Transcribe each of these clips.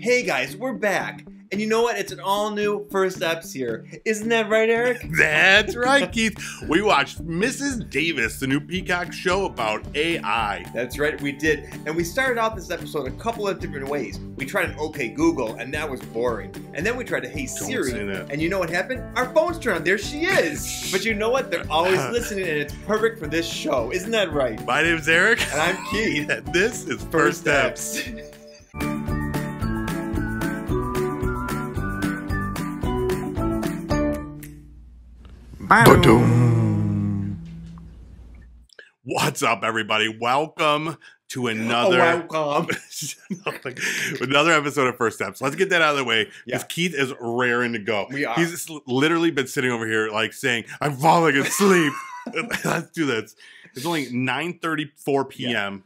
Hey guys, we're back. And you know what? It's an all-new First Steps here. Isn't that right, Eric? That's right, Keith. We watched Mrs. Davis, the new Peacock show about AI. That's right, we did. And we started out this episode a couple of different ways. We tried an OK Google, and that was boring. And then we tried a Hey Siri, and you know what happened? Our phones turned on. There she is. But you know what? They're always listening, and it's perfect for this show. Isn't that right? My name's Eric. And I'm Keith. And this is First Steps. What's up, everybody? Welcome to another another episode of First Steps. Let's get that out of the way because Keith is raring to go. We are. He's just literally been sitting over here like saying, "I'm falling asleep." Let's do this. It's only 9:34 p.m.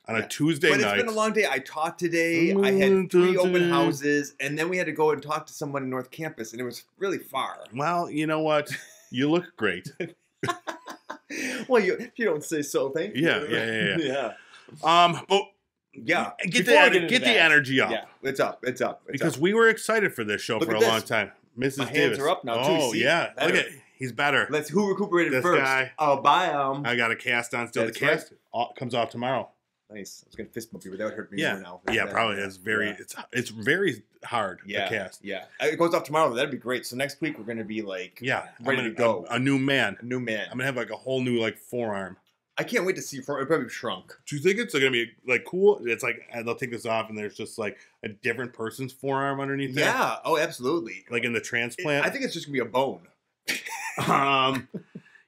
on a Tuesday night. But it's been a long day. I taught today. I had 3 open houses, and then we had to go and talk to someone in North Campus, and it was really far. Well, you know what? You look great. Well, you don't say so. Thank you. Yeah. But get the energy up. Yeah, it's up. Because we were excited for this show for a long time. Mrs. My Davis. hands are up now too. Oh yeah, look at he's better. Who recuperated this first? Guy. Oh, bye. I got a cast on still. That's the cast comes off tomorrow. Nice. I was gonna fist bump you, but that would hurt me more now. Yeah, probably. It's very very hard. The cast. Yeah, it goes off tomorrow. That'd be great. So next week we're gonna be like ready to go. A new man. A new man. I'm gonna have like a whole new like forearm. I can't wait to see. It probably shrunk. Do you think it's gonna be like cool? It's like they'll take this off and there's just like a different person's forearm underneath. Yeah. Oh, absolutely. Like in the transplant. I think it's just gonna be a bone.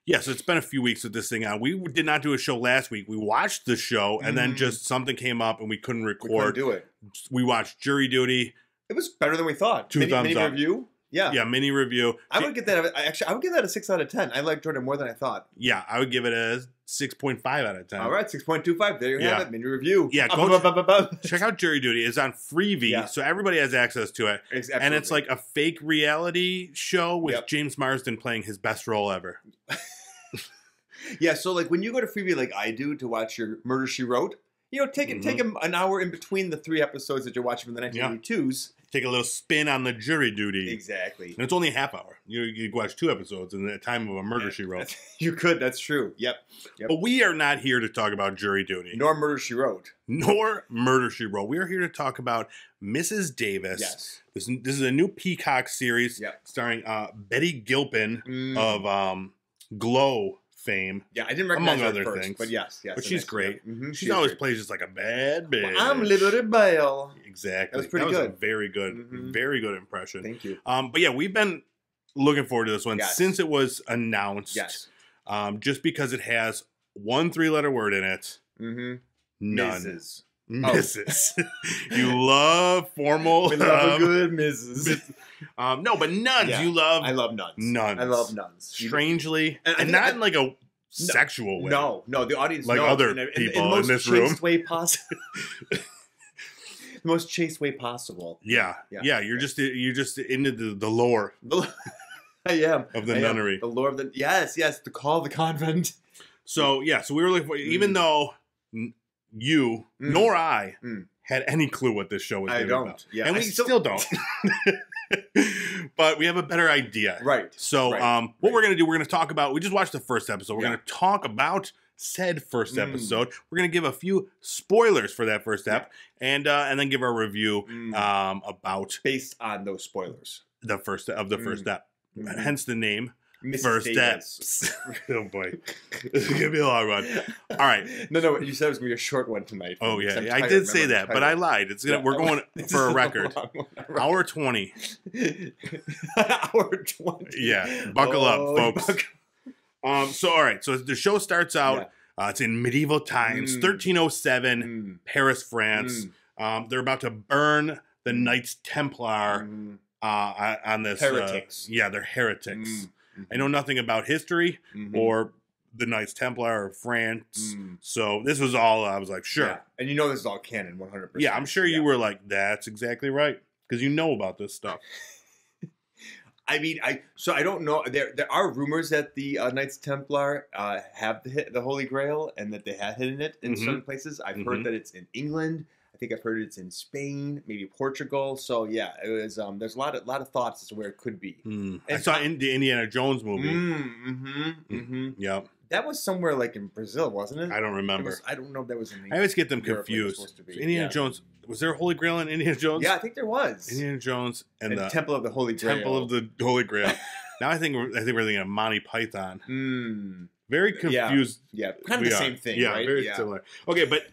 Yeah, so it's been a few weeks with this thing out. We did not do a show last week. We watched the show, and then just something came up, and we couldn't record. We couldn't do it. We watched Jury Duty. It was better than we thought. Thumbs up. Mini review. Yeah, mini review. I would get that. Actually, I would give that a 6 out of 10. I like Jordan more than I thought. Yeah, I would give it a 6.5 out of 10. All right, 6.25. There you have it. Mini review. Yeah, check out Jury Duty. It's on Freevee, so everybody has access to it. And it's like a fake reality show with James Marsden playing his best role ever. Yeah, so like when you go to Freevee like I do to watch your Murder, She Wrote, take an hour in between the 3 episodes that you're watching from the 1982s. Take a little spin on the Jury Duty. Exactly. And it's only a half hour. You watch 2 episodes in the time of a Murder, She Wrote. You could. That's true. Yep. But we are not here to talk about Jury Duty. Nor Murder, She Wrote. Nor Murder, She Wrote. We are here to talk about Mrs. Davis. Yes. This is a new Peacock series starring Betty Gilpin of Glow fame. Yeah, I didn't recognize her among other first, things. but yes. But she's great. She always plays just like a bad bitch. Well, I'm Liberty Belle. Exactly. That was pretty good. A very good, very good impression. Thank you. But yeah, we've been looking forward to this one since it was announced. Yes. Just because it has 1 3-letter word in it. None. Mrs. You love formal. We love a good Mrs. No, but nuns. Yeah. You love. I love nuns. Nuns. I love nuns. Strangely, and not in like a sexual way. No, the audience like knows. other people in this room. The most chaste way possible. Yeah. You're just into the lore. I am of the nunnery. The lore of the the call of the convent. So we were looking for even though you nor I had any clue what this show was about. Yeah, and we still don't. But we have a better idea. Right. So what we're going to do, we're going to talk about, we just watched the first episode. We're going to talk about said first episode. We're going to give a few spoilers for that first ep and then give our review about. Based on those spoilers. The first ep. Hence the name. Mrs. First Steps. Oh boy, this is gonna be a long one. All right. No. You said it was gonna be a short one tonight. Oh yeah, I did say that, but I lied. It's gonna. We're going for a record. Hour 20. Hour 20. Yeah, buckle up, folks. So all right. So the show starts out. It's in medieval times, 1307, Paris, France. They're about to burn the Knights Templar on this. Heretics. They're heretics. I know nothing about history or the Knights Templar or France. So this was all, I was like, sure. Yeah. And this is all canon, 100%. Yeah, I'm sure you were like, that's exactly right. Because you know about this stuff. I mean, I don't know. There are rumors that the Knights Templar have the Holy Grail and that they have hidden it in certain places. I've heard that it's in England. I think I've heard it's in Spain, maybe Portugal. So yeah, it was. There's a lot of thoughts as to where it could be. I saw the Indiana Jones movie. Yep. That was somewhere like in Brazil, wasn't it? I don't remember. I don't know if that was in. I always get them confused. Indiana Jones. Was there a Holy Grail in Indiana Jones? Yeah, I think there was. Indiana Jones and the Temple of the Holy Grail. Temple of the Holy Grail. Now I think we're thinking of Monty Python. Very confused. Yeah, kind of the same thing, yeah, right? Very similar. Okay, but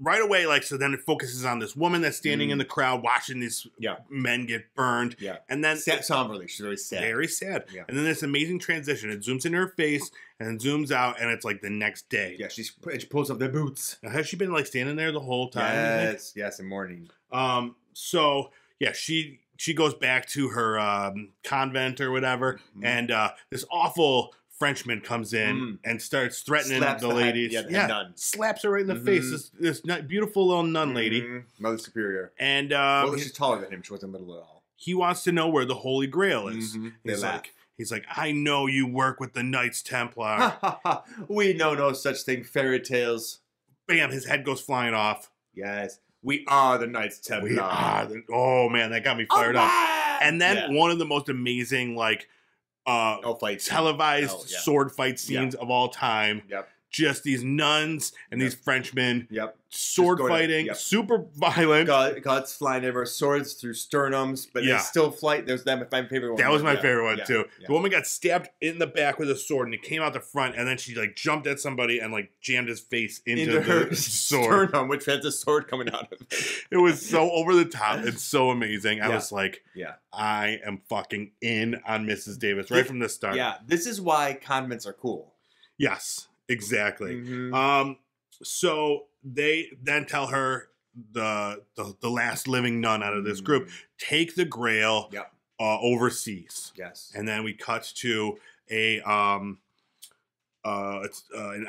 right away, like, so then it focuses on this woman that's standing in the crowd watching these men get burned. Yeah. And then somberly, she's very sad. Very sad. Yeah. And then this amazing transition. It zooms into her face and then zooms out, and it's like the next day. Yeah, she pulls up the boots. Now, has she been like standing there the whole time? Yes, in mourning. So yeah, she goes back to her convent or whatever, and this awful Frenchman comes in and starts threatening the ladies. Nun. Slaps her right in the face. This beautiful little nun lady, Mother Superior. And she's taller than him. She wasn't little at all. He wants to know where the Holy Grail is. He's like, I know you work with the Knights Templar. We know no such thing. Fairy tales. Bam! His head goes flying off. Yes, we are the Knights Templar. We are. Oh man, that got me fired up. And then one of the most amazing televised sword fight scenes of all time. Yep. Just these nuns and these Frenchmen. Yep. Sword fighting, super violent. Guts flying over, swords through sternums, but they still fight. There's my favorite one. That was my favorite one too. The woman got stabbed in the back with a sword, and it came out the front, and then she like jumped at somebody and like jammed his face into her sword, sternum, which had the sword coming out of it. It was so over the top and so amazing. I was like, I am fucking in on Mrs. Davis right from the start. Yeah, this is why convents are cool. Yes, exactly. So they then tell her, the last living nun out of this group, take the Grail overseas. Yes. And then we cut to an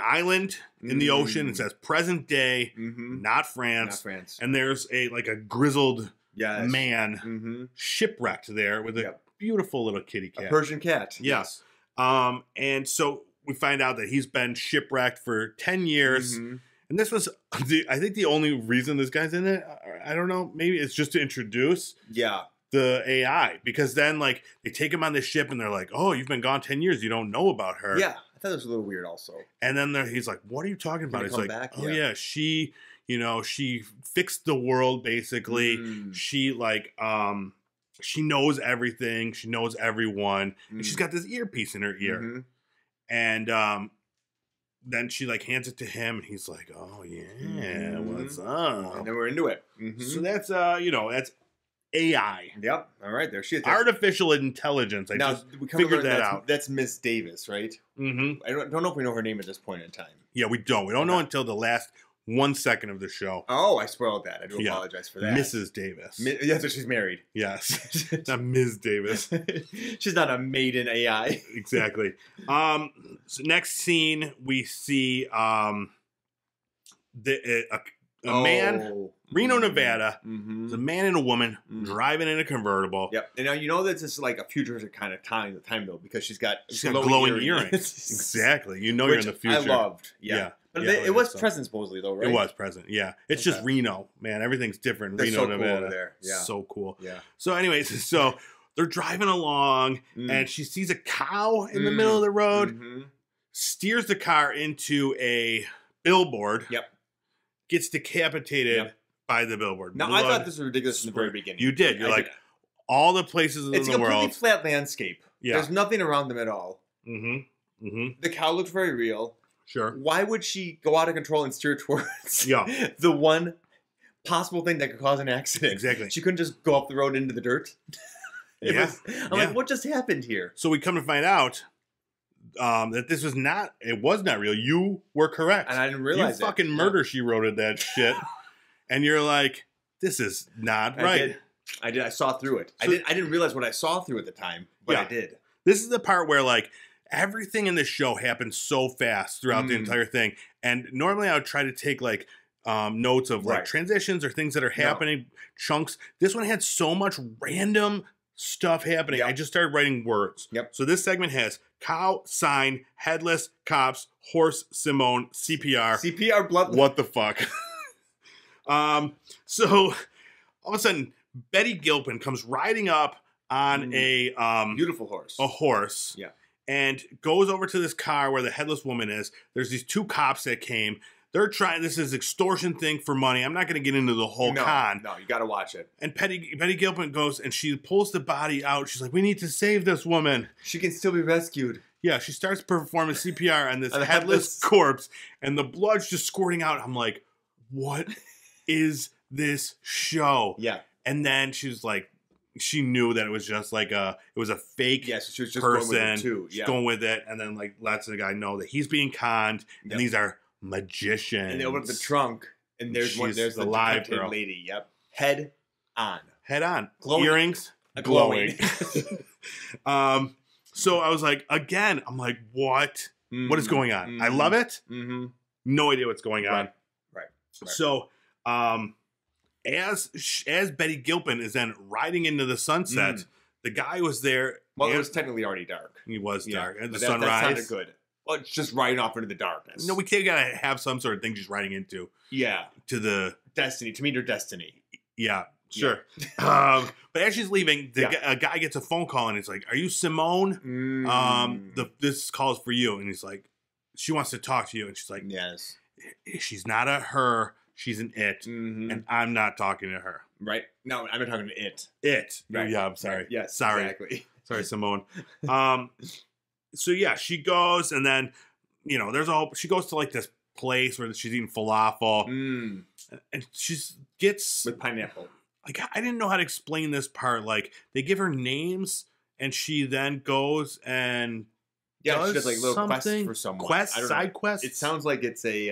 island in the ocean. It says present day, not France. Not France. And there's a grizzled man shipwrecked there with a beautiful little kitty cat. A Persian cat. Yes. And so we find out that he's been shipwrecked for 10 years. And this was, I think, the only reason this guy's in it. I don't know. Maybe it's just to introduce the AI. Because then, like, they take him on the ship and they're like, oh, you've been gone 10 years. You don't know about her. Yeah. I thought it was a little weird also. And then he's like, what are you talking about? He's like, oh, yeah, she fixed the world, basically. She, she knows everything. She knows everyone. And she's got this earpiece in her ear. And then she hands it to him, and he's like, "Oh yeah, what's up?" And then we're into it. So that's that's AI. Yep. All right, there she is. Artificial intelligence. I just figured that out. That's Miss Davis, right? I don't know if we know her name at this point in time. Yeah, we don't. We don't know until the last 1 second of the show. Oh, I spoiled that. I do apologize for that. Mrs. Davis. Yeah, so she's married. Yes. Not Ms. Davis. She's not a maiden AI. Exactly. So next scene, we see a man, Reno, Nevada. There's a man and a woman driving in a convertible. Yep. And now you know that this is like a futuristic kind of time though, because she's got glowing earrings. Exactly. You know you're in the future. I loved. Yeah. But it was present supposedly though, right? It was present, yeah. It's just Reno, man. Everything's different. That's Reno, so Nevada. Cool there. Yeah. So cool. Yeah. So anyways, so they're driving along and she sees a cow in the middle of the road, steers the car into a billboard. Yep. Gets decapitated by the billboard. Now, I thought this was ridiculous in the very beginning. You did. You're like, all the places in the world. It's a completely flat landscape. Yeah. There's nothing around them at all. The cow looks very real. Sure. Why would she go out of control and steer towards the one possible thing that could cause an accident? Exactly. She couldn't just go up the road into the dirt. I'm like, what just happened here? So we come to find out that this was not real. You were correct. And I didn't realize you fucking murder she wrote that shit. And you're like, this is not right. I did. I saw through it. So, I didn't realize what I saw through at the time, but I did. This is the part where everything in this show happens so fast throughout the entire thing. And normally I would try to take notes of transitions or things that are happening, chunks. This one had so much random stuff happening. I just started writing words. So this segment has cow, sign, headless, cops, horse, Simone, CPR. CPR, blood. What the fuck? So all of a sudden, Betty Gilpin comes riding up on a beautiful horse. A horse. Yeah. And goes over to this car where the headless woman is. There's these two cops that came. They're trying, this is extortion thing for money. I'm not going to get into the whole con. No, you got to watch it. And Betty Gilpin goes and she pulls the body out. She's like, we need to save this woman. She can still be rescued. Yeah, she starts performing CPR on this headless corpse. And the blood's just squirting out. I'm like, what is this show? Yeah. And then she's like, she knew that it was just like it was a fake so she was just person. Going with it too. Yeah. She's going with it, and then like lets the guy know that he's being conned, and these are magicians. And they open up the trunk, and there's the live girl lady. Yep, head on, glowing. Earrings, glowing. So I was like, again, I'm like, what? What is going on? I love it. No idea what's going on. Right. So, as Betty Gilpin is then riding into the sunset, the guy was there. Well, it was technically already dark. He was dark. And the sunrise. sunrise. That sounded good. Well, it's just riding off into the darkness. No, we can't gotta have some sort of thing she's riding into. Yeah. To the destiny. To meet her destiny. Yeah. Sure. But as she's leaving, a guy gets a phone call and it's like, "Are you Simone? This call is for you." And he's like, "She wants to talk to you." And she's like, "Yes." She's not a her. She's an it, and I'm not talking to her. Right? No, I'm not talking to it. It. Right. Yeah, I'm sorry. Right. Yes. Sorry. Exactly. Sorry, Simone. So yeah, she goes, and then she goes to like this place where she's eating falafel, and she gets with pineapple. Like, I didn't know how to explain this part. Like, they give her names, and she then goes and she does like little quests for someone. Side quests. It sounds like it's a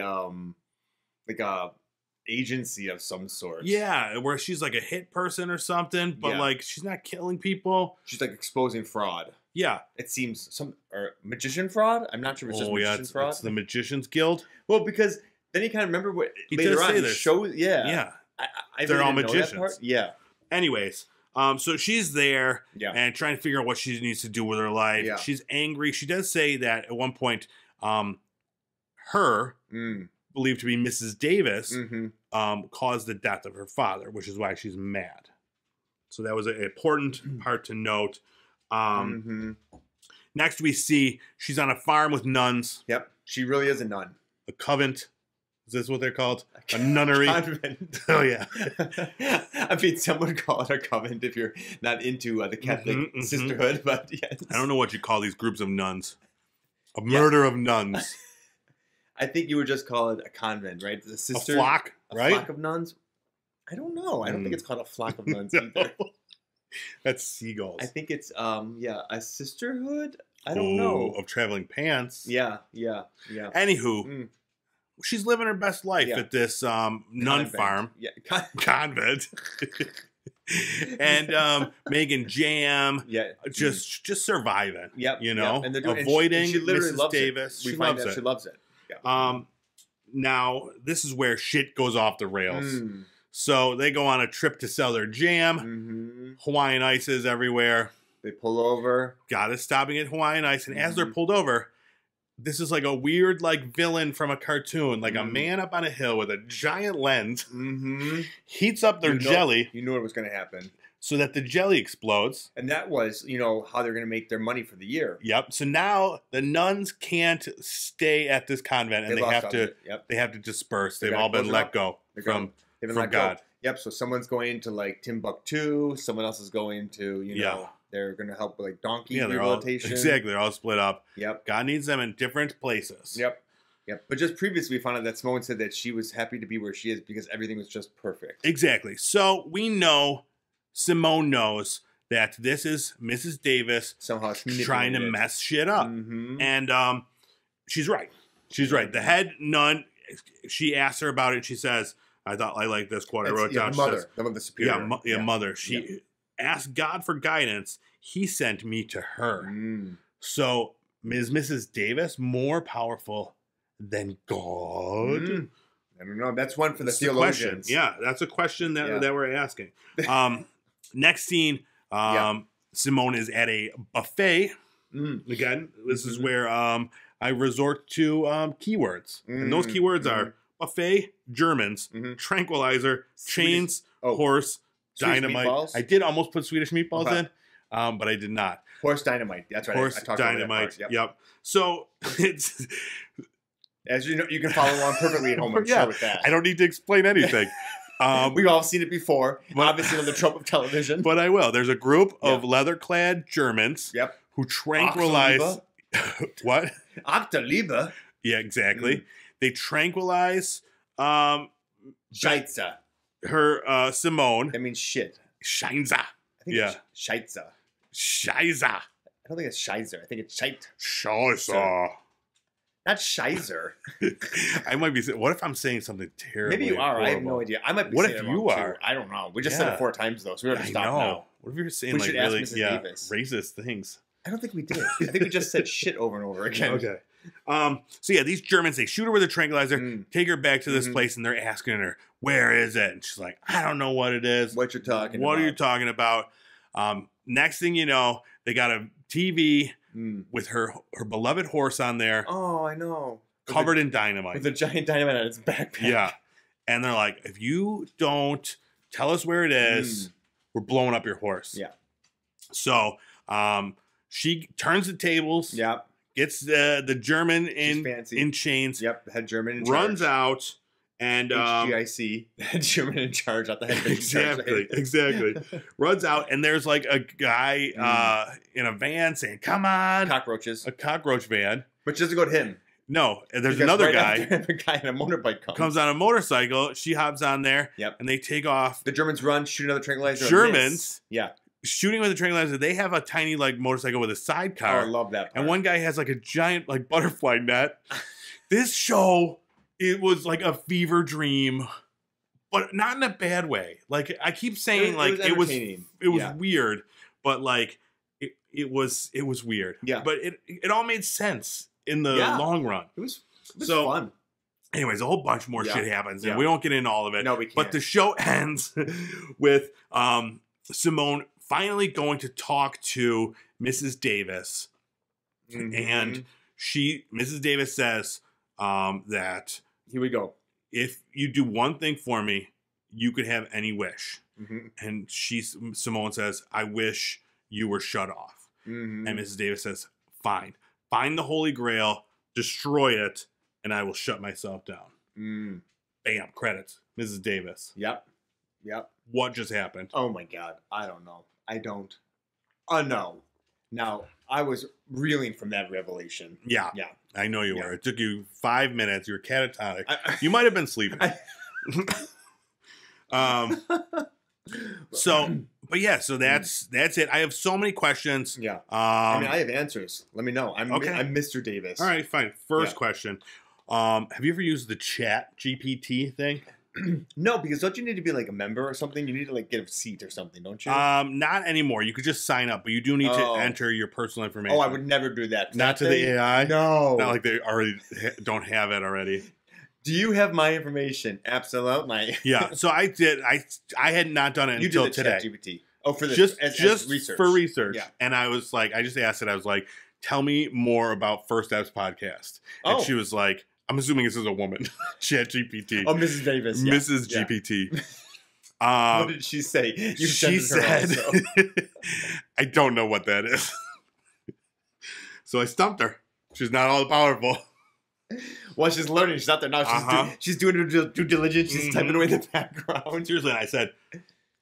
agency of some sort. Yeah, where she's like a hit person or something, but like she's not killing people. She's like exposing fraud. Yeah, it seems or magician fraud. I'm not sure if it's just magician fraud. It's the Magician's Guild. Well, because then you kind of remember what he later does on say this. Shows. Yeah, yeah. I They're really all didn't know magicians. That part. Yeah. Anyways, so she's there and trying to figure out what she needs to do with her life. Yeah. She's angry. She does say that at one point, her believed to be Mrs. Davis caused the death of her father, which is why she's mad. So that was an important part to note. Next, we see she's on a farm with nuns. Yep, she really is a nun. A convent. Is this what they're called? A nunnery? Convent. Oh, yeah. I mean, some would call it a convent if you're not into the Catholic sisterhood, but yes. I don't know what you call these groups of nuns. A murder of nuns. I think you would just call it a convent, right? The sister, a flock, right? A flock of nuns? I don't know. I don't think it's called a flock of nuns either. That's seagulls. I think it's, a sisterhood? I don't know. Of traveling pants. Yeah. Anywho, she's living her best life at this nun farm. Yeah, convent. And making jam. Yeah. Just surviving. Yep. And avoiding she literally Mrs. Davis. She loves it. She loves it. Yeah. Now, this is where shit goes off the rails. So they go on a trip to sell their jam. Hawaiian ices everywhere. They pull over. God is stopping at Hawaiian ice. And as they're pulled over, this is like a weird like villain from a cartoon. Like a man up on a hill with a giant lens. Heats up their jelly. You knew it was going to happen. So that the jelly explodes. And that was, how they're going to make their money for the year. Yep. So now the nuns can't stay at this convent and they have to disperse. They've all been let go from God. Yep. So someone's going to like Timbuktu. Someone else is going to, they're going to help with like donkey rehabilitation. Exactly. They're all split up. Yep. God needs them in different places. Yep. But just previously, we found out that Simone said that she was happy to be where she is because everything was just perfect. Exactly. So we know, Simone knows that this is Mrs. Davis somehow trying to mess shit up. And she's right. She's right. The head nun, she asks her about it. She says, I thought I like this quote. I wrote down. Mother. The superior. Mother. She asked God for guidance. He sent me to her. So is Mrs. Davis more powerful than God? I don't know. That's one for the theologians. Yeah, that's a question that we're asking. Next scene, Simone is at a buffet. Again, this is where I resort to keywords. And those keywords are buffet, Germans, tranquilizer, chains, horse, Swedish dynamite. meatballs? I did almost put Swedish meatballs in, but I did not. Horse dynamite. That's right. Horse I talked dynamite. About that part. Yep. So it's as you know, you can follow along perfectly at home. I'm sure with that. I don't need to explain anything. We've all seen it before. Obviously, on the trope of television. But I will. There's a group of leather-clad Germans who tranquilize. What? Octaliebe. Yeah, exactly. They tranquilize. Scheitzer. Her Simone. That means shit. Scheinza. I think it's Scheitzer. Scheiße. I don't think it's Scheiser. I think it's Scheit. Scheiße. Not Scheiser. I might be. What if I'm saying something terrible? Maybe you are. Horrible. I have no idea. I might be. What saying if it you are? Too. I don't know. We just said it 4 times though, so we have to stop now. What if you're saying like really racist things? I don't think we did. I think we just said shit over and over again. Okay. So yeah, these Germans, they shoot her with a tranquilizer, take her back to this place, and they're asking her, "Where is it?" And she's like, "I don't know what it is. What you're talking about? What are you talking about?" Next thing you know, they got a TV with her beloved horse on there. Oh, I know. Covered in dynamite. With a giant dynamite on its backpack. Yeah. And they're like, if you don't tell us where it is, we're blowing up your horse. Yeah. So she turns the tables. Yep. Gets the German in chains. Yep. Head German in runs charge. Out. And HGIC. Head German in charge. Not the head exactly. Exactly. Runs out. And there's like a guy in a van saying, come on. Cockroaches. A cockroach van. Which doesn't go to him. No, there's another guy. A guy on a motorbike comes on a motorcycle. She hops on there. Yep. And they take off. The Germans run, shoot another tranquilizer. Germans. Yeah. Shooting with a tranquilizer. They have a tiny like motorcycle with a sidecar. Oh, I love that part. And one guy has like a giant like butterfly net. This show, it was like a fever dream, but not in a bad way. Like I keep saying, it was weird, but like it was weird. Yeah. But it all made sense in the long run. It was fun. Anyways, a whole bunch more shit happens, and we won't get into all of it. No, we can't. But the show ends with Simone finally going to talk to Mrs. Davis, and Mrs. Davis says that here we go. If you do one thing for me, you could have any wish. And Simone says, I wish you were shut off. And Mrs. Davis says, fine. Find the Holy Grail, destroy it, and I will shut myself down. Bam, credits. Mrs. Davis. Yep. What just happened? Oh my God. I don't know. I don't. No. Now, I was reeling from that revelation. Yeah. I know you were. It took you 5 minutes. You were catatonic. You might have been sleeping. But yeah, so that's it. I have so many questions. Yeah. I mean, I have answers. Let me know. I'm Mr. Davis. All right, fine. First question. Have you ever used the ChatGPT thing? No, because don't you need to be like a member or something? You need to like get a seat or something, don't you? Not anymore. You could just sign up, but you do need to enter your personal information. Oh, I would never do that. Not to the AI? No. Not like they already don't have it already. Do you have my information? Absolutely. Yeah. So I did. I had not done it until today. ChatGPT. Oh, for this, just research. For research. Yeah. And I was like, I just asked it. I was like, tell me more about First Steps podcast. And she was like, I'm assuming this is a woman. ChatGPT. Oh, Mrs. Davis. Yeah. Mrs. GPT. What did she say? She said, I don't know what that is. So I stumped her. She's not all powerful. Well, she's learning. She's out there now. She's doing her due diligence. She's typing away in the background. Seriously, and I said,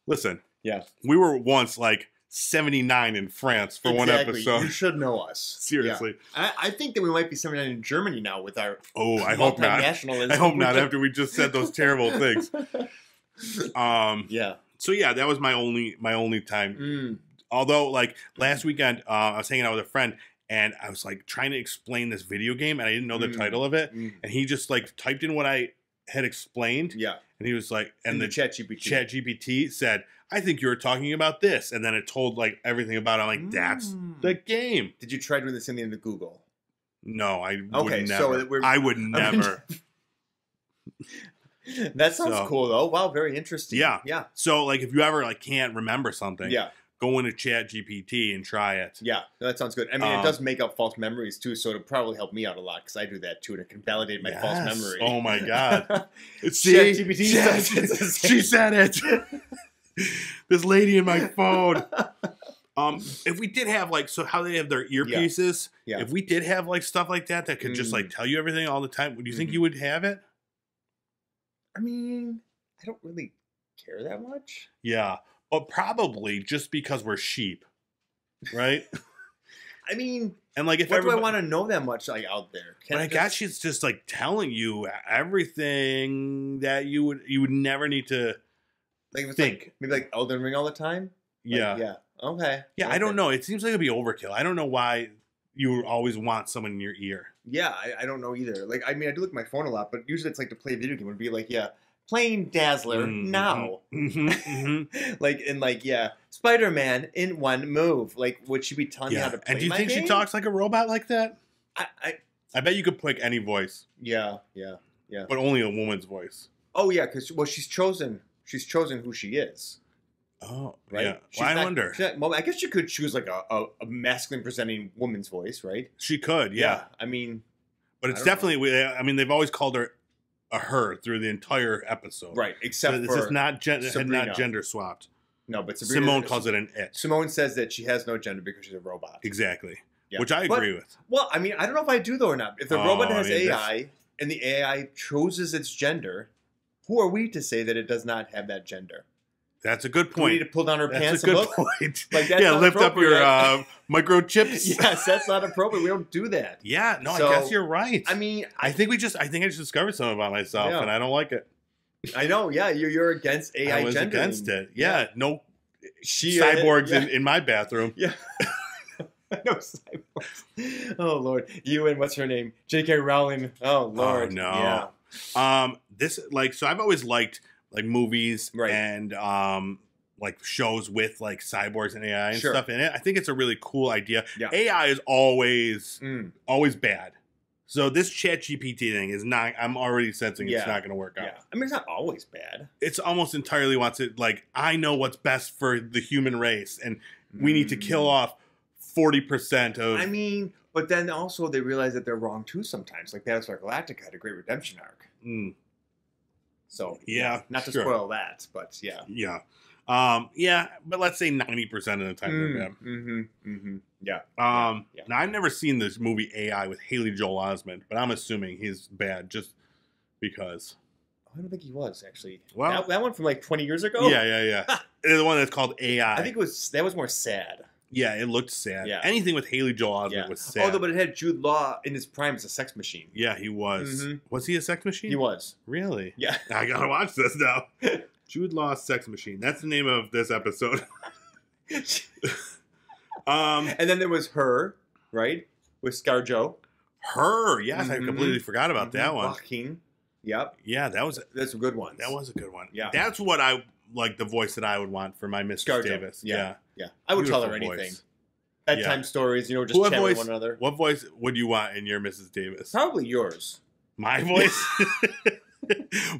listen. Yeah. We were once like 79 in France for one episode. You should know us. Seriously. Yeah. I think that we might be 79 in Germany now with our I hope not. I hope not after we just said those terrible things. Yeah. So yeah, that was my only time. Although like last weekend, I was hanging out with a friend and I was like trying to explain this video game and I didn't know the title of it. And he just like typed in what I had explained. Yeah. And he was like, and the ChatGPT said, I think you were talking about this. And then it told like everything about it. I'm like, that's the game. Did you try doing this in the end of Google? No, I would never. So I would never. That sounds cool though. Wow, very interesting. Yeah. So like if you ever like can't remember something, go into ChatGPT and try it. Yeah, that sounds good. I mean, it does make up false memories too, so it'll probably help me out a lot because I do that too, and it can validate my false memory. Oh my God! See, ChatGPT says it's the same. She said it. This lady in my phone. If we did have like, so how they have their earpieces, if we did have like stuff like that could just like tell you everything all the time, would you think you would have it? I mean, I don't really care that much. Yeah, but probably just because we're sheep, right? I mean, and like, if what do I want to know that much like out there? But I guess she's just like telling you everything that you would never need to like think. Like, maybe like Elden Ring all the time. Like, yeah. Okay. Yeah, I don't know. It seems like it'd be overkill. I don't know why you would always want someone in your ear. Yeah, I don't know either. Like, I mean, I do look at my phone a lot, but usually it's like to play a video game. It would be like, playing Dazzler now. Like, and like, Spider-Man in one move. Like, would she be telling me how to play? And do you think game? she talks like a robot like that? I bet you could pick any voice. Yeah. But only a woman's voice. Oh yeah, because she's chosen who she is. Oh, right. Yeah. Well, I wonder. Well, I guess you could choose like a masculine presenting woman's voice, right? She could, yeah. I mean, but it's definitely. I mean, they've always called her a her through the entire episode, right? Except so for it's not gender swapped. No, but Simone calls it an it. Simone says that she has no gender because she's a robot. Exactly. Yeah. Which I agree with. Well, I mean, I don't know if I do though or not. If the robot has AI and the AI chooses its gender, who are we to say that it does not have that gender? That's a good point. Do we need to pull down our pants a good point. Like, that's lift up your microchips. Yes, that's not appropriate. We don't do that. Yeah, no, so, I guess you're right. I mean, I think I just discovered something about myself, and I don't like it. I know. Yeah, you're against AI. I was gendering. against it. Yeah, no cyborgs in my bathroom. Yeah. No cyborgs. Oh Lord, you and what's her name, J.K. Rowling. Oh Lord, oh, no. Yeah. So I've always liked like movies and like shows with like cyborgs and AI and stuff in it. I think it's a really cool idea. Yeah. AI is always bad. So this ChatGPT thing is not. I'm already sensing it's not going to work out. Yeah. I mean, it's not always bad. It's almost entirely wants it like I know what's best for the human race, and we need to kill off 40% of. I mean, but then also they realize that they're wrong too sometimes. Like Battlestar Galactica had a great redemption arc. So not to spoil that, but yeah, but let's say 90% of the time they're bad. Now I've never seen this movie AI with Haley Joel Osment, but I'm assuming he's bad just because. I don't think he was actually. Well, that one from like 20 years ago. Yeah. The one that's called AI. I think that was more sad. Yeah, it looked sad. Yeah. Anything with Haley Joel Osment was sad. Although, but it had Jude Law in his prime as a sex machine. Yeah, he was. Was he a sex machine? He was. Really? Yeah. I gotta watch this now. Jude Law's Sex Machine. That's the name of this episode. And then there was Her, right? With ScarJo. Her, yes, I completely forgot about that one. Joaquin. Yep. Yeah, that's a good one. That was a good one. Yeah. That's what I like the voice that I would want for my Mrs. ScarJo. Davis. Yeah. I would tell her anything. Bedtime stories, just chat with one another. What voice would you want in your Mrs. Davis? Probably yours. My voice?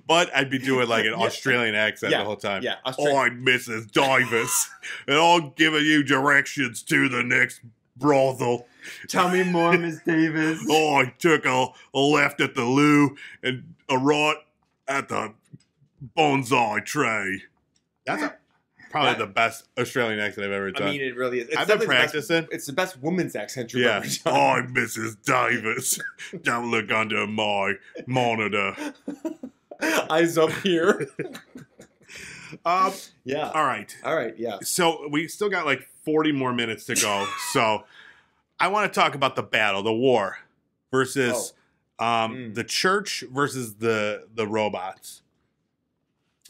But I'd be doing like an Australian accent the whole time. Yeah. I'm Mrs. Davis, and I'm giving you directions to the next brothel. Tell me more, Miss Davis. I took a left at the loo and a right at the bonsai tray. That's probably the best Australian accent I've ever done. I mean, it really is. I've been practicing. It's the best woman's accent you've ever done. I'm Mrs. Davis. Don't look under my monitor. Eyes up here. Yeah. All right. Yeah. So we still got like 40 more minutes to go. So I want to talk about the battle, the war versus the church versus the robots.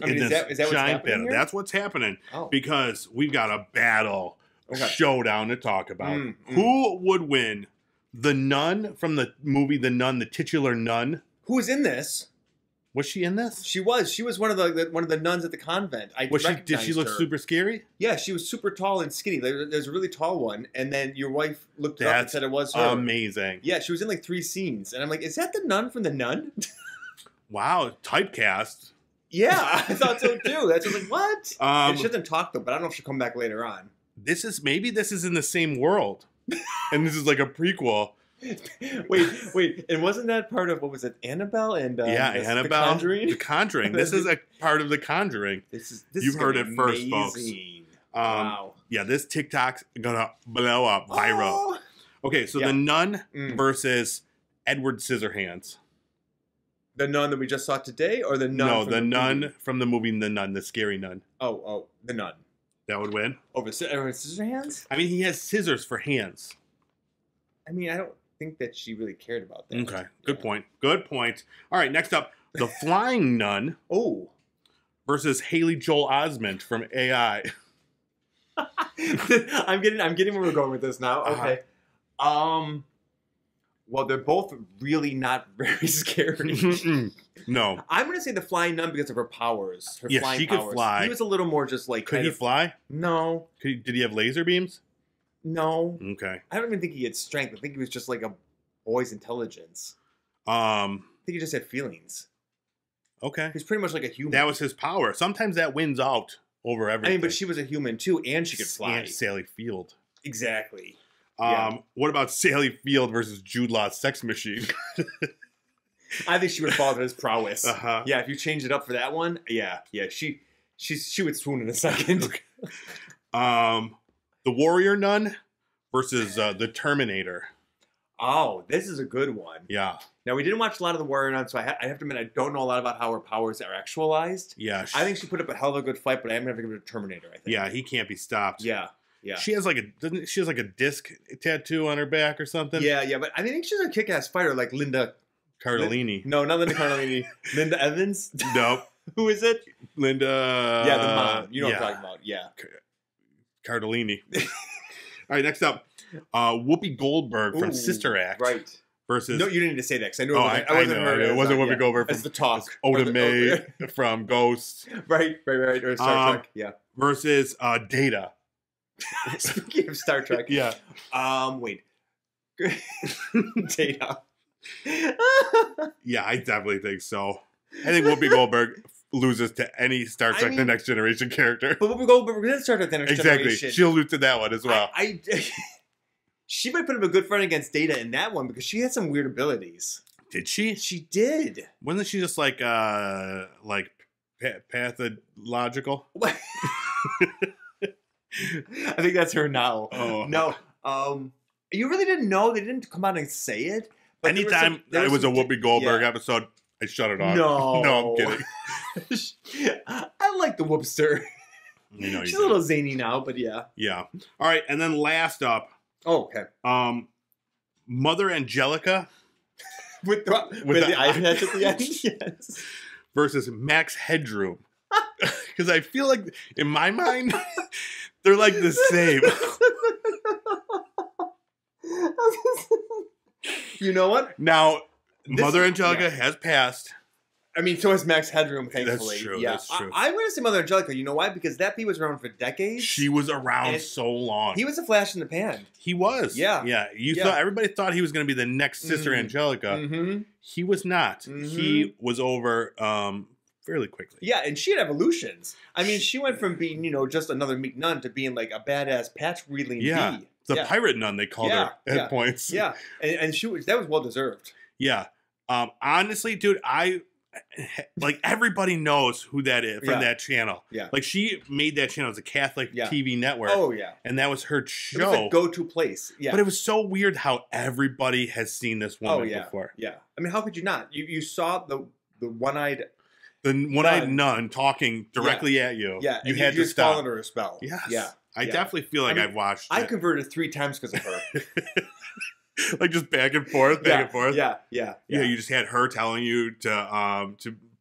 I mean, is that what's happening here? That's what's happening because we've got a battle showdown to talk about. Who would win? The nun from the movie The Nun, the titular nun. Who was in this? Was she in this? She was. She was one of the nuns at the convent. Did she look super scary? Yeah, she was super tall and skinny. There's a really tall one, and then your wife looked up and said it was her. Amazing. Yeah, she was in like 3 scenes, and I'm like, is that the nun from The Nun? Wow, typecast. Yeah, I thought so too. That's just like, what? She doesn't talk though, but I don't know if she'll come back later on. maybe this is in the same world, and this is like a prequel. Wait, and wasn't that part of, what was it, Annabelle and Annabelle, The Conjuring? The Conjuring. This is a part of The Conjuring. You've heard it first, folks. Wow. Yeah, this TikTok's gonna blow up viral. Oh. Okay, so the Nun versus Edward Scissorhands. The Nun that we just saw today, or the Nun? No, from the Nun movie? from the movie The Nun, the scary nun. Oh, the Nun. That would win. Over Scissorhands? I mean, he has scissors for hands. I mean, I don't think that she really cared about that. Okay, good point. Good point. All right, next up, the Flying Nun. Oh. Versus Haley Joel Osment from AI. I'm getting where we're going with this now. Okay. Well, they're both really not very scary. No. I'm going to say the Flying Nun because of her powers. Her flying she powers. Could fly. He was a little more just like... Could he fly? No. Did he have laser beams? No. Okay. I don't even think he had strength. I think he was just like a boy's intelligence. I think he just had feelings. Okay. He's pretty much like a human. That was his power. Sometimes that wins out over everything. I mean, but she was a human too, and she could fly. And Sally Field. Exactly. What about Sally Field versus Jude Law's sex machine? I think she would fall to his prowess. Uh-huh. Yeah, if you change it up for that one, she would swoon in a second. Okay. The Warrior Nun versus the Terminator. Oh, this is a good one. Yeah. Now, we didn't watch a lot of the Warrior Nun, so I have to admit I don't know a lot about how her powers are actualized. Yeah. I think she put up a hell of a good fight, but I'm going to give it to Terminator, I think. Yeah, he can't be stopped. Yeah. She has like a disc tattoo on her back or something? Yeah, but I think she's a kick-ass fighter like Linda Cardellini. No, not Linda Cardellini. Linda Evans? Nope. Who is it? Linda. Yeah, the mom. You know what I'm talking about. Yeah. Cardellini. All right, next up. Whoopi Goldberg from Sister Act. Right. Versus. No, you didn't need to say that because I knew I wasn't her. It wasn't Whoopi Goldberg from the talk. Oda Mae from Ghost. Right. Or Star Trek. Yeah. Versus Data. Speaking of Star Trek. Yeah. Wait. Data. Yeah, I definitely think so. I think Whoopi Goldberg loses to any Star Trek The Next Generation character. But Whoopi Goldberg did Star Trek The Next Generation. Exactly. She'll lose to that one as well. She might put up a good front against Data in that one because she had some weird abilities. Did she? She did. Wasn't she just like pathological? I think that's her now. Oh. No. You really didn't know? They didn't come out and say it? But anytime there was a Whoopi Goldberg episode, I shut it off. No, I'm kidding. I like the Whoopster. She's a little zany now, but yeah. Yeah. All right, and then last up. Oh, okay. Mother Angelica. with the eye patch at the end? Yes. Versus Max Headroom. Because I feel like, in my mind, they're like the same. You know what? Now, Mother Angelica has passed. I mean, so has Max Headroom, thankfully. That's true. Yeah. That's true. I'm going to say Mother Angelica. You know why? Because that P was around for decades. She was around so long. He was a flash in the pan. He was. Yeah. Yeah. Thought everybody thought he was going to be the next Sister Angelica. Mm-hmm. He was not. Mm-hmm. He was over fairly quickly. Yeah, and she had evolutions. I mean, she went from being, just another meek nun to being like a badass patch wheeling bee. The pirate nun, they called her at points. Yeah, and that was well deserved. Yeah. Honestly, dude, everybody knows who that is from that channel. Yeah. Like, she made that channel as a Catholic TV network. Oh, yeah. And that was her show. It was a go-to place. Yeah. But it was so weird how everybody has seen this woman before. Yeah. I mean, how could you not? You saw the one-eyed... The one-eyed nun talking directly at you. Yeah. You had to stop. Fall under a spell. Yes. Yeah. I definitely feel like I've watched it. I converted 3 times because of her. Like, just back and forth. Yeah. You just had her telling you to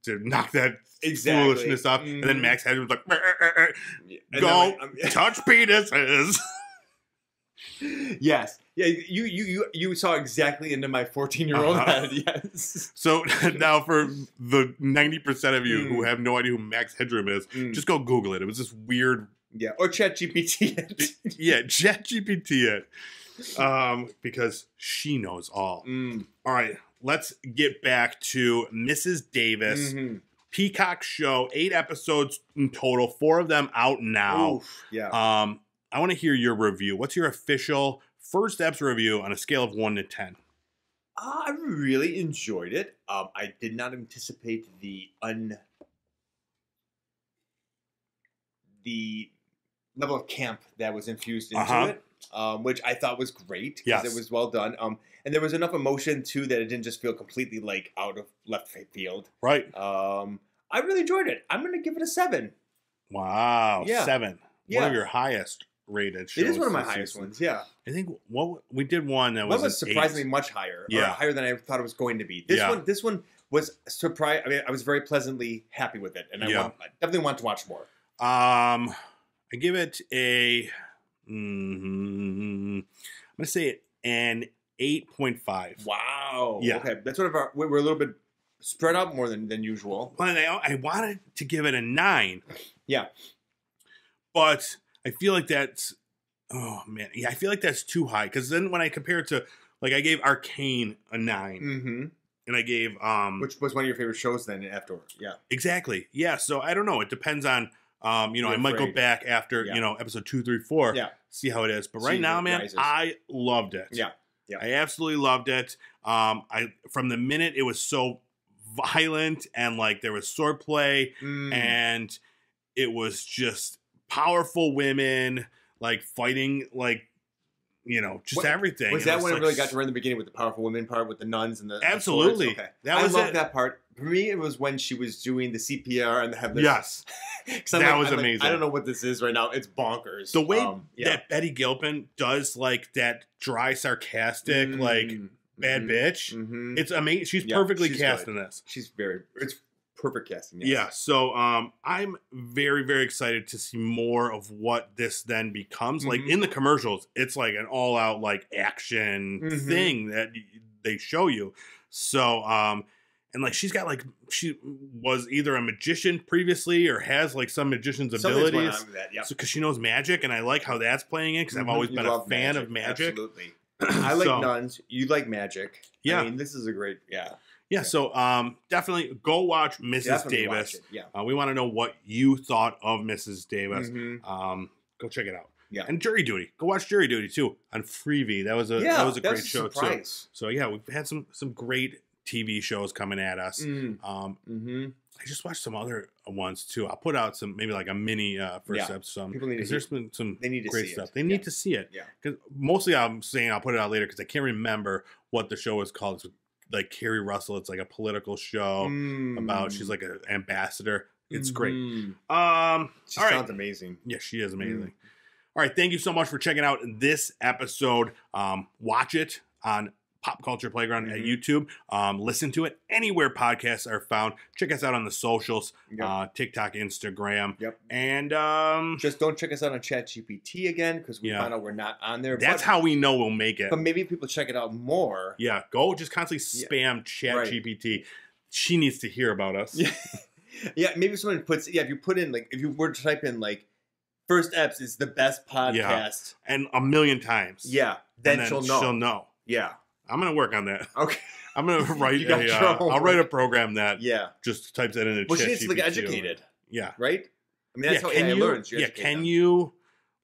knock that foolishness up, and then Max Headroom was like, "Go touch penises." Yes. Yeah. You saw exactly into my 14-year-old head. Yes. So now, for the 90% of you who have no idea who Max Headroom is, just go Google it. It was this weird. Yeah. Or ChatGPT it. Yeah, ChatGPT it. Because she knows all. All right, let's get back to Mrs. Davis. Peacock show, 8 episodes in total, 4 of them out now. Oof, yeah. I want to hear your review. What's your official first steps review on a scale of 1 to 10? I really enjoyed it. I did not anticipate the level of camp that was infused into it, which I thought was great because it was well done. And there was enough emotion too that it didn't just feel completely like out of left field. Right. I really enjoyed it. I'm going to give it a 7. Wow, 7. Yeah. One of your highest rated shows. It is one of my highest ones. Yeah. I think we did one that was surprisingly much higher. Yeah. Or higher than I thought it was going to be. This one was surprised. I mean, I was very pleasantly happy with it, and I definitely want to watch more. I give it a. I'm gonna say an 8.5. Wow. Yeah. Okay, that's we're a little bit spread out more than usual. But I wanted to give it a 9. Yeah. But I feel like that's. Oh man, yeah, I feel like that's too high because then when I compare it to like I gave Arcane a 9. Mm-hmm. And I gave which was one of your favorite shows then afterwards. Yeah. Exactly. Yeah. So I don't know. It depends on I might go back after, episode 2, 3, 4. Yeah. See how it is. But right now, man, I loved it. Yeah. Yeah. I absolutely loved it. From the minute it was so violent and like there was swordplay and it was just powerful women like fighting like just everything. Was that when it really got to right in the beginning with the powerful women part with the nuns and the absolutely? Okay, I love that part. For me, it was when she was doing the CPR and the headless. Yes, that was amazing. I don't know what this is right now. It's bonkers. The way that Betty Gilpin does like that dry, sarcastic, like bad bitch. Mm-hmm. It's amazing. She's perfectly cast in this. It's perfect casting. Yes. Yeah. So I'm very, very excited to see more of what this then becomes. Like in the commercials, it's like an all out like action thing that they show you. So and like she's got like she was either a magician previously or has like some magician's abilities. So because she knows magic, and I like how that's playing in because I've always been a fan of magic. Absolutely. I like nuns. You like magic. Yeah. I mean, this is a great Yeah, so definitely go watch Mrs. Davis. We want to know what you thought of Mrs. Davis. Go check it out. Yeah, and Jury Duty. Go watch Jury Duty too on Freevee. That was a great show too. So yeah, we've had some great TV shows coming at us. I just watched some other ones too. I'll put out some maybe like a mini first episode. People need to there's been some great stuff. They need to see it. Yeah, because mostly I'm saying I'll put it out later because I can't remember what the show is called. It's like Carrie Russell. It's like a political show about she's like an ambassador. It's great. She sounds amazing. Yeah, she is amazing. All right, thank you so much for checking out this episode. Watch it on Pop Culture Playground at YouTube. Listen to it anywhere podcasts are found. Check us out on the socials, TikTok, Instagram. And just don't check us out on ChatGPT again because we found out we're not on there. That's how we know we'll make it. But maybe people check it out more. Yeah, go just constantly spam ChatGPT. Right. She needs to hear about us. Yeah, maybe someone puts if you put in like if you were to type in like First Eps is the best podcast and a million times. Yeah, then she'll know. She'll know. Yeah. I'm gonna work on that. Okay, I'm gonna write. I'll write a program that just types that in. Well, she needs to get educated. Yeah, right. I mean, that's how AI learns. Can you?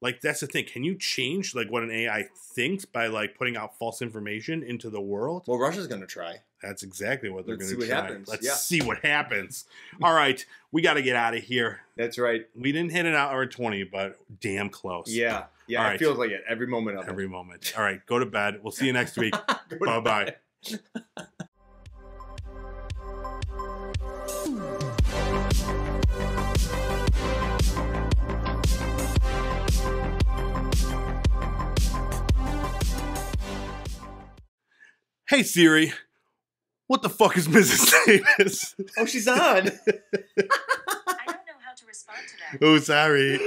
Like that's the thing. Can you change like what an AI thinks by like putting out false information into the world? Well, Russia's gonna try. That's exactly what they're gonna try. Happens. Let's see what happens. All right, we got to get out of here. That's right. We didn't hit an hour 20, but damn close. Yeah. Yeah, it feels like it every moment of it. Every moment. All right, go to bed. We'll see you next week. Bye-bye. Hey, Siri. What the fuck is Mrs. Davis? Oh, she's on. I don't know how to respond to that. Oh, sorry.